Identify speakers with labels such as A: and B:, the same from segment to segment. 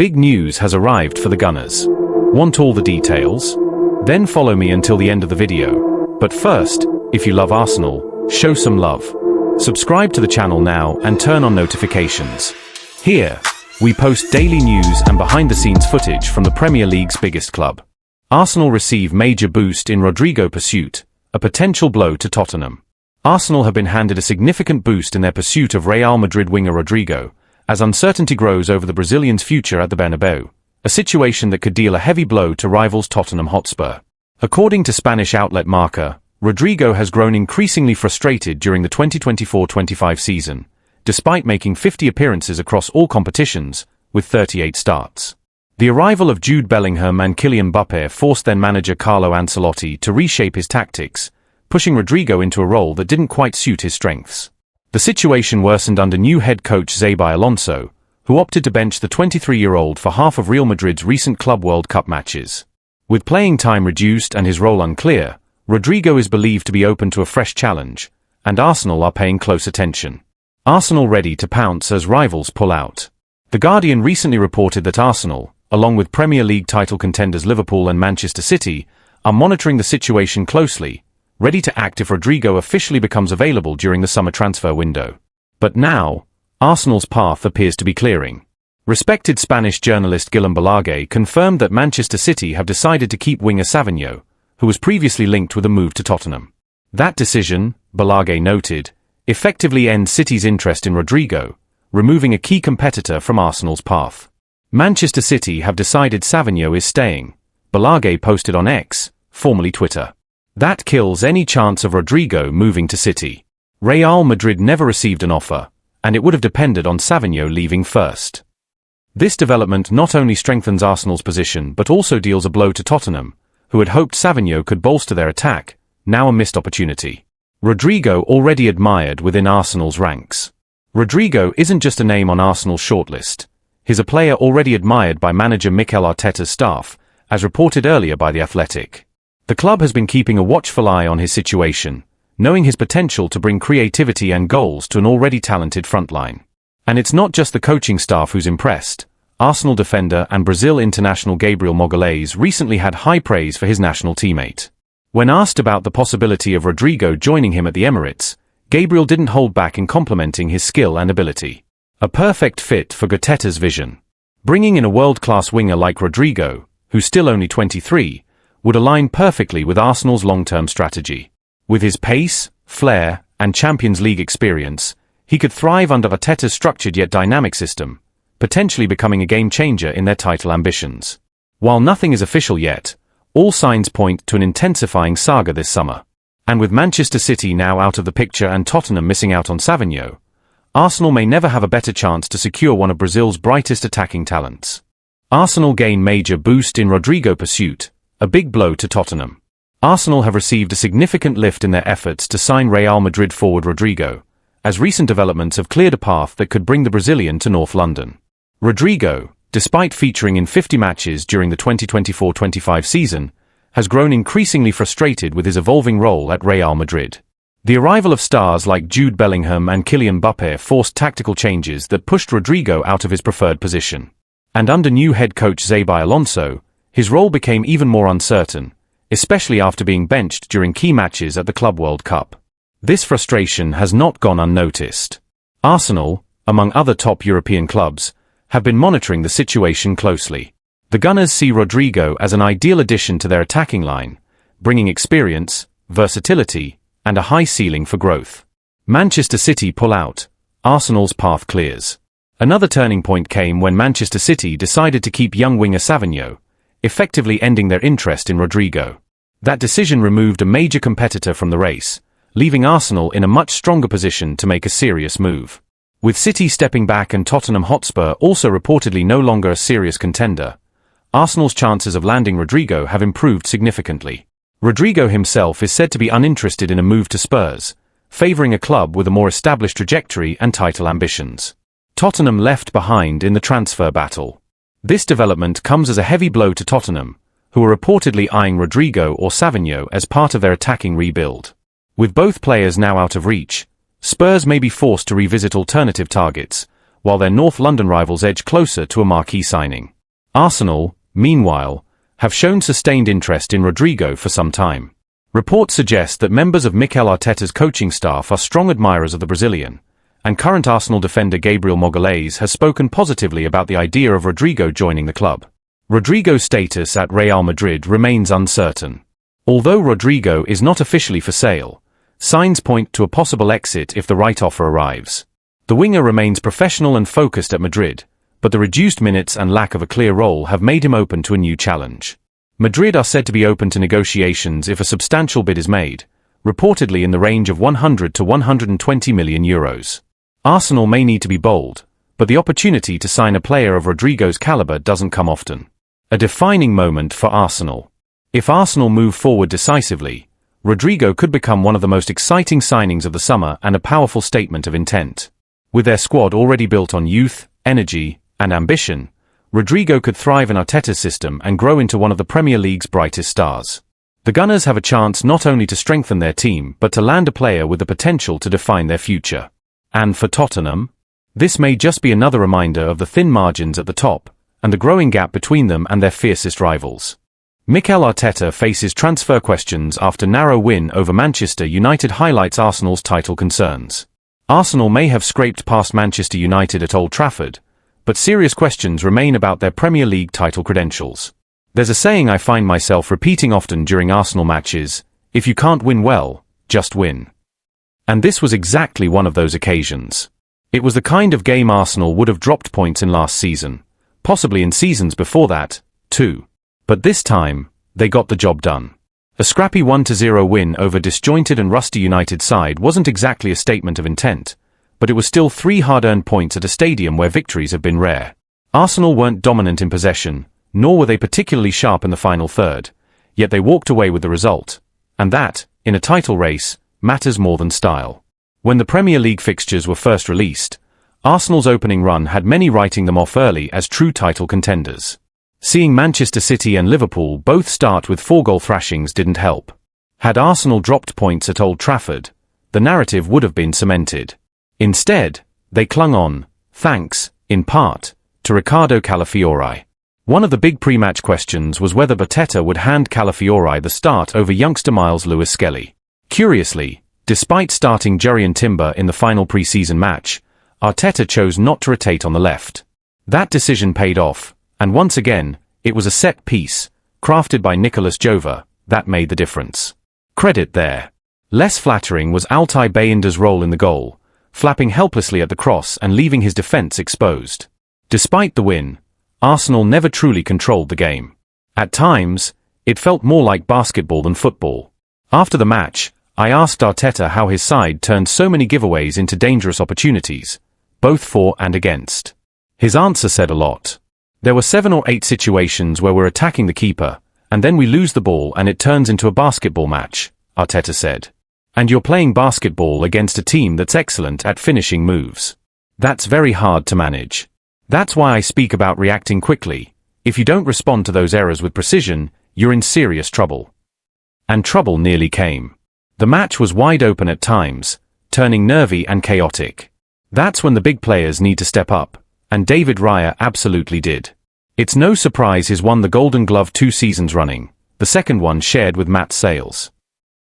A: Big news has arrived for the Gunners. Want all the details? Then follow me until the end of the video. But first, if you love Arsenal, show some love. Subscribe to the channel now and turn on notifications. Here, we post daily news and behind-the-scenes footage from the Premier League's biggest club. Arsenal receive major boost in Rodrigo pursuit, a potential blow to Tottenham. Arsenal have been handed a significant boost in their pursuit of Real Madrid winger Rodrigo, as uncertainty grows over the Brazilian's future at the Bernabeu, a situation that could deal a heavy blow to rivals Tottenham Hotspur. According to Spanish outlet Marca, Rodrigo has grown increasingly frustrated during the 2024-25 season, despite making 50 appearances across all competitions, with 38 starts. The arrival of Jude Bellingham and Kylian Mbappé forced then manager Carlo Ancelotti to reshape his tactics, pushing Rodrigo into a role that didn't quite suit his strengths. The situation worsened under new head coach Xabi Alonso, who opted to bench the 23-year-old for half of Real Madrid's recent Club World Cup matches. With playing time reduced and his role unclear, Rodrigo is believed to be open to a fresh challenge, and Arsenal are paying close attention. Arsenal ready to pounce as rivals pull out. The Guardian recently reported that Arsenal, along with Premier League title contenders Liverpool and Manchester City, are monitoring the situation closely, ready to act if Rodrigo officially becomes available during the summer transfer window. But now, Arsenal's path appears to be clearing. Respected Spanish journalist Guillem Balagué confirmed that Manchester City have decided to keep winger Savinho, who was previously linked with a move to Tottenham. That decision, Balagué noted, effectively ends City's interest in Rodrigo, removing a key competitor from Arsenal's path. Manchester City have decided Savinho is staying, Balagué posted on X, formerly Twitter. That kills any chance of Rodrigo moving to City. Real Madrid never received an offer, and it would have depended on Savinho leaving first. This development not only strengthens Arsenal's position but also deals a blow to Tottenham, who had hoped Savinho could bolster their attack, now a missed opportunity. Rodrigo already admired within Arsenal's ranks. Rodrigo isn't just a name on Arsenal's shortlist. He's a player already admired by manager Mikel Arteta's staff, as reported earlier by The Athletic. The club has been keeping a watchful eye on his situation, knowing his potential to bring creativity and goals to an already talented frontline. And it's not just the coaching staff who's impressed. Arsenal defender and Brazil international Gabriel Magalhães recently had high praise for his national teammate. When asked about the possibility of Rodrigo joining him at the Emirates, Gabriel didn't hold back in complimenting his skill and ability. A perfect fit for Arteta's vision. Bringing in a world-class winger like Rodrigo, who's still only 23, would align perfectly with Arsenal's long-term strategy. With his pace, flair, and Champions League experience, he could thrive under Arteta's structured yet dynamic system, potentially becoming a game-changer in their title ambitions. While nothing is official yet, all signs point to an intensifying saga this summer. And with Manchester City now out of the picture and Tottenham missing out on Savinho, Arsenal may never have a better chance to secure one of Brazil's brightest attacking talents. Arsenal gain major boost in Rodrigo pursuit, a big blow to Tottenham. Arsenal have received a significant lift in their efforts to sign Real Madrid forward Rodrigo, as recent developments have cleared a path that could bring the Brazilian to North London. Rodrigo, despite featuring in 50 matches during the 2024-25 season, has grown increasingly frustrated with his evolving role at Real Madrid. The arrival of stars like Jude Bellingham and Kylian Mbappé forced tactical changes that pushed Rodrigo out of his preferred position. And under new head coach Xabi Alonso, his role became even more uncertain, especially after being benched during key matches at the Club World Cup. This frustration has not gone unnoticed. Arsenal, among other top European clubs, have been monitoring the situation closely. The Gunners see Rodrigo as an ideal addition to their attacking line, bringing experience, versatility, and a high ceiling for growth. Manchester City pull out, Arsenal's path clears. Another turning point came when Manchester City decided to keep young winger Savinho, effectively ending their interest in Rodrigo. That decision removed a major competitor from the race, leaving Arsenal in a much stronger position to make a serious move. With City stepping back and Tottenham Hotspur also reportedly no longer a serious contender, Arsenal's chances of landing Rodrigo have improved significantly. Rodrigo himself is said to be uninterested in a move to Spurs, favouring a club with a more established trajectory and title ambitions. Tottenham left behind in the transfer battle. This development comes as a heavy blow to Tottenham, who are reportedly eyeing Rodrigo or Savinho as part of their attacking rebuild. With both players now out of reach, Spurs may be forced to revisit alternative targets, while their North London rivals edge closer to a marquee signing. Arsenal, meanwhile, have shown sustained interest in Rodrigo for some time. Reports suggest that members of Mikel Arteta's coaching staff are strong admirers of the Brazilian, and current Arsenal defender Gabriel Magalhães has spoken positively about the idea of Rodrigo joining the club. Rodrigo's status at Real Madrid remains uncertain. Although Rodrigo is not officially for sale, signs point to a possible exit if the right offer arrives. The winger remains professional and focused at Madrid, but the reduced minutes and lack of a clear role have made him open to a new challenge. Madrid are said to be open to negotiations if a substantial bid is made, reportedly in the range of 100 to 120 million euros. Arsenal may need to be bold, but the opportunity to sign a player of Rodrigo's caliber doesn't come often. A defining moment for Arsenal. If Arsenal move forward decisively, Rodrigo could become one of the most exciting signings of the summer and a powerful statement of intent. With their squad already built on youth, energy, and ambition, Rodrigo could thrive in Arteta's system and grow into one of the Premier League's brightest stars. The Gunners have a chance not only to strengthen their team but to land a player with the potential to define their future. And for Tottenham, this may just be another reminder of the thin margins at the top and the growing gap between them and their fiercest rivals. Mikel Arteta faces transfer questions after narrow win over Manchester United highlights Arsenal's title concerns. Arsenal may have scraped past Manchester United at Old Trafford, but serious questions remain about their Premier League title credentials. There's a saying I find myself repeating often during Arsenal matches: if you can't win well, just win. And this was exactly one of those occasions. It was the kind of game Arsenal would have dropped points in last season, possibly in seasons before that, too. But this time, they got the job done. A scrappy 1-0 win over disjointed and rusty United side wasn't exactly a statement of intent, but it was still 3 hard-earned points at a stadium where victories have been rare. Arsenal weren't dominant in possession, nor were they particularly sharp in the final third, yet they walked away with the result. And that, in a title race, matters more than style. When the Premier League fixtures were first released, Arsenal's opening run had many writing them off early as true title contenders. Seeing Manchester City and Liverpool both start with 4-goal thrashings didn't help. Had Arsenal dropped points at Old Trafford, the narrative would have been cemented. Instead, they clung on, thanks, in part, to Riccardo Calafiori. One of the big pre-match questions was whether Arteta would hand Calafiori the start over youngster Miles Lewis-Skelly. Curiously, despite starting Jurrien Timber in the final pre-season match, Arteta chose not to rotate on the left. That decision paid off, and once again, it was a set piece, crafted by Nicolas Jova, that made the difference. Credit there. Less flattering was Altay Bayinder's role in the goal, flapping helplessly at the cross and leaving his defense exposed. Despite the win, Arsenal never truly controlled the game. At times, it felt more like basketball than football. After the match, I asked Arteta how his side turned so many giveaways into dangerous opportunities, both for and against. His answer said a lot. There were 7 or 8 situations where we're attacking the keeper, and then we lose the ball and it turns into a basketball match, Arteta said. And you're playing basketball against a team that's excellent at finishing moves. That's very hard to manage. That's why I speak about reacting quickly. If you don't respond to those errors with precision, you're in serious trouble. And trouble nearly came. The match was wide open at times, turning nervy and chaotic. That's when the big players need to step up, and David Raya absolutely did. It's no surprise he's won the Golden Glove 2 seasons running, the second one shared with Matt Sales.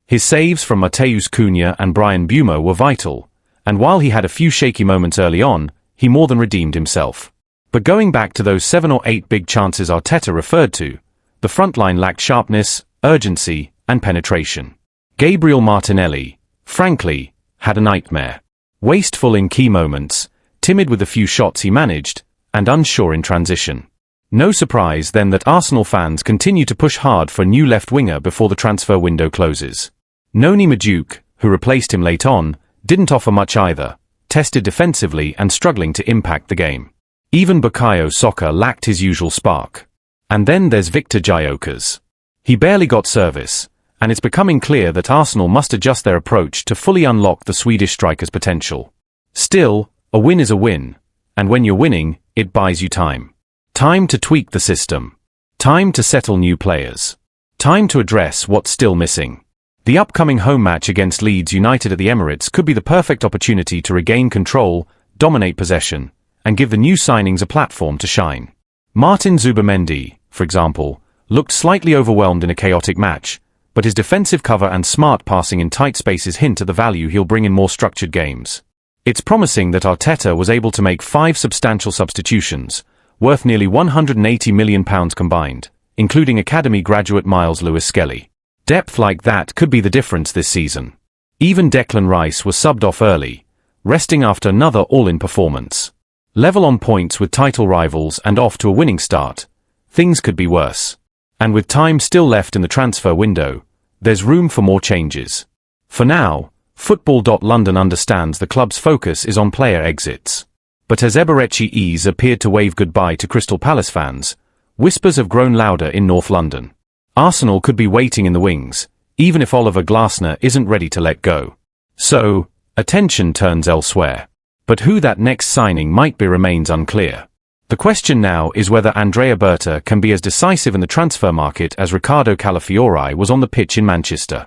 A: His saves from Mateus Cunha and Brian Bumo were vital, and while he had a few shaky moments early on, he more than redeemed himself. But going back to those 7 or 8 big chances Arteta referred to, the front line lacked sharpness, urgency, and penetration. Gabriel Martinelli, frankly, had a nightmare. Wasteful in key moments, timid with the few shots he managed, and unsure in transition. No surprise then that Arsenal fans continue to push hard for a new left winger before the transfer window closes. Noni Madueke, who replaced him late on, didn't offer much either, tested defensively and struggling to impact the game. Even Bukayo Saka lacked his usual spark. And then there's Victor Gyökeres. He barely got service, and it's becoming clear that Arsenal must adjust their approach to fully unlock the Swedish striker's potential. Still, a win is a win, and when you're winning, it buys you time. Time to tweak the system. Time to settle new players. Time to address what's still missing. The upcoming home match against Leeds United at the Emirates could be the perfect opportunity to regain control, dominate possession, and give the new signings a platform to shine. Martin Zubimendi, for example, looked slightly overwhelmed in a chaotic match, but his defensive cover and smart passing in tight spaces hint at the value he'll bring in more structured games. It's promising that Arteta was able to make 5 substantial substitutions, worth nearly £180 million combined, including academy graduate Miles Lewis-Skelly. Depth like that could be the difference this season. Even Declan Rice was subbed off early, resting after another all-in performance. Level on points with title rivals and off to a winning start, things could be worse. And with time still left in the transfer window, there's room for more changes. For now, Football.London understands the club's focus is on player exits. But as Eberechi appeared to wave goodbye to Crystal Palace fans, whispers have grown louder in North London. Arsenal could be waiting in the wings, even if Oliver Glasner isn't ready to let go. So, attention turns elsewhere. But who that next signing might be remains unclear. The question now is whether Andrea Berta can be as decisive in the transfer market as Riccardo Calafiori was on the pitch in Manchester.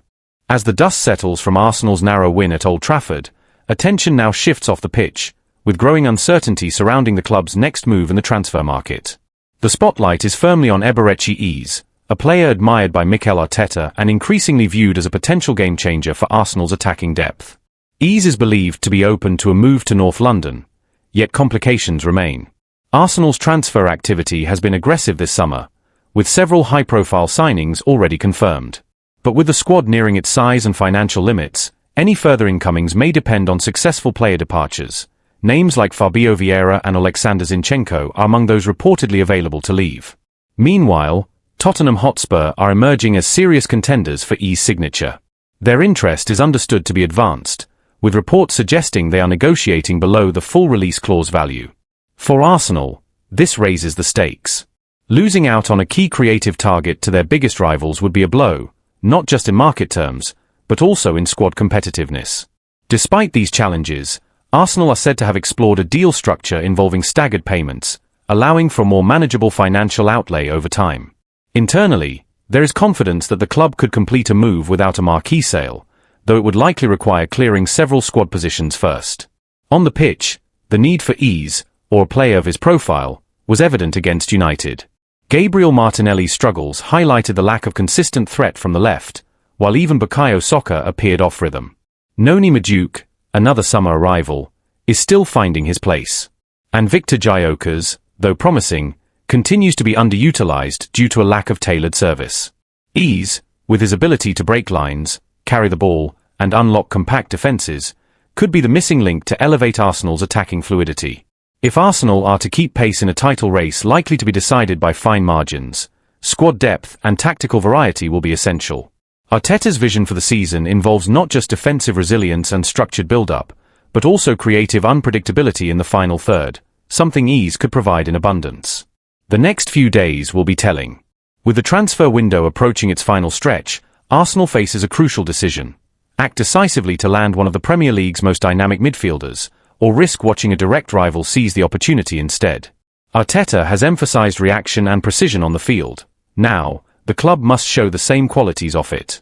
A: As the dust settles from Arsenal's narrow win at Old Trafford, attention now shifts off the pitch, with growing uncertainty surrounding the club's next move in the transfer market. The spotlight is firmly on Eberechi, a player admired by Mikel Arteta and increasingly viewed as a potential game-changer for Arsenal's attacking depth. Is believed to be open to a move to North London, yet complications remain. Arsenal's transfer activity has been aggressive this summer, with several high-profile signings already confirmed. But with the squad nearing its size and financial limits, any further incomings may depend on successful player departures. Names like Fabio Vieira and Alexander Zinchenko are among those reportedly available to leave. Meanwhile, Tottenham Hotspur are emerging as serious contenders for E's signature. Their interest is understood to be advanced, with reports suggesting they are negotiating below the full release clause value. For Arsenal, this raises the stakes. Losing out on a key creative target to their biggest rivals would be a blow, not just in market terms, but also in squad competitiveness. Despite these challenges, Arsenal are said to have explored a deal structure involving staggered payments, allowing for a more manageable financial outlay over time. Internally, there is confidence that the club could complete a move without a marquee sale, though it would likely require clearing several squad positions first. On the pitch, the need for ease, or a player of his profile, was evident against United. Gabriel Martinelli's struggles highlighted the lack of consistent threat from the left, while even Bukayo Saka appeared off rhythm. Noni Madueke, another summer arrival, is still finding his place. And Victor Gyökeres, though promising, continues to be underutilized due to a lack of tailored service. With his ability to break lines, carry the ball, and unlock compact defenses, could be the missing link to elevate Arsenal's attacking fluidity. If Arsenal are to keep pace in a title race likely to be decided by fine margins, squad depth and tactical variety will be essential. Arteta's vision for the season involves not just defensive resilience and structured build-up, but also creative unpredictability in the final third, something Ease could provide in abundance. The next few days will be telling. With the transfer window approaching its final stretch, Arsenal faces a crucial decision: act decisively to land one of the Premier League's most dynamic midfielders, or risk watching a direct rival seize the opportunity instead. Arteta has emphasized reaction and precision on the field. Now, the club must show the same qualities off it.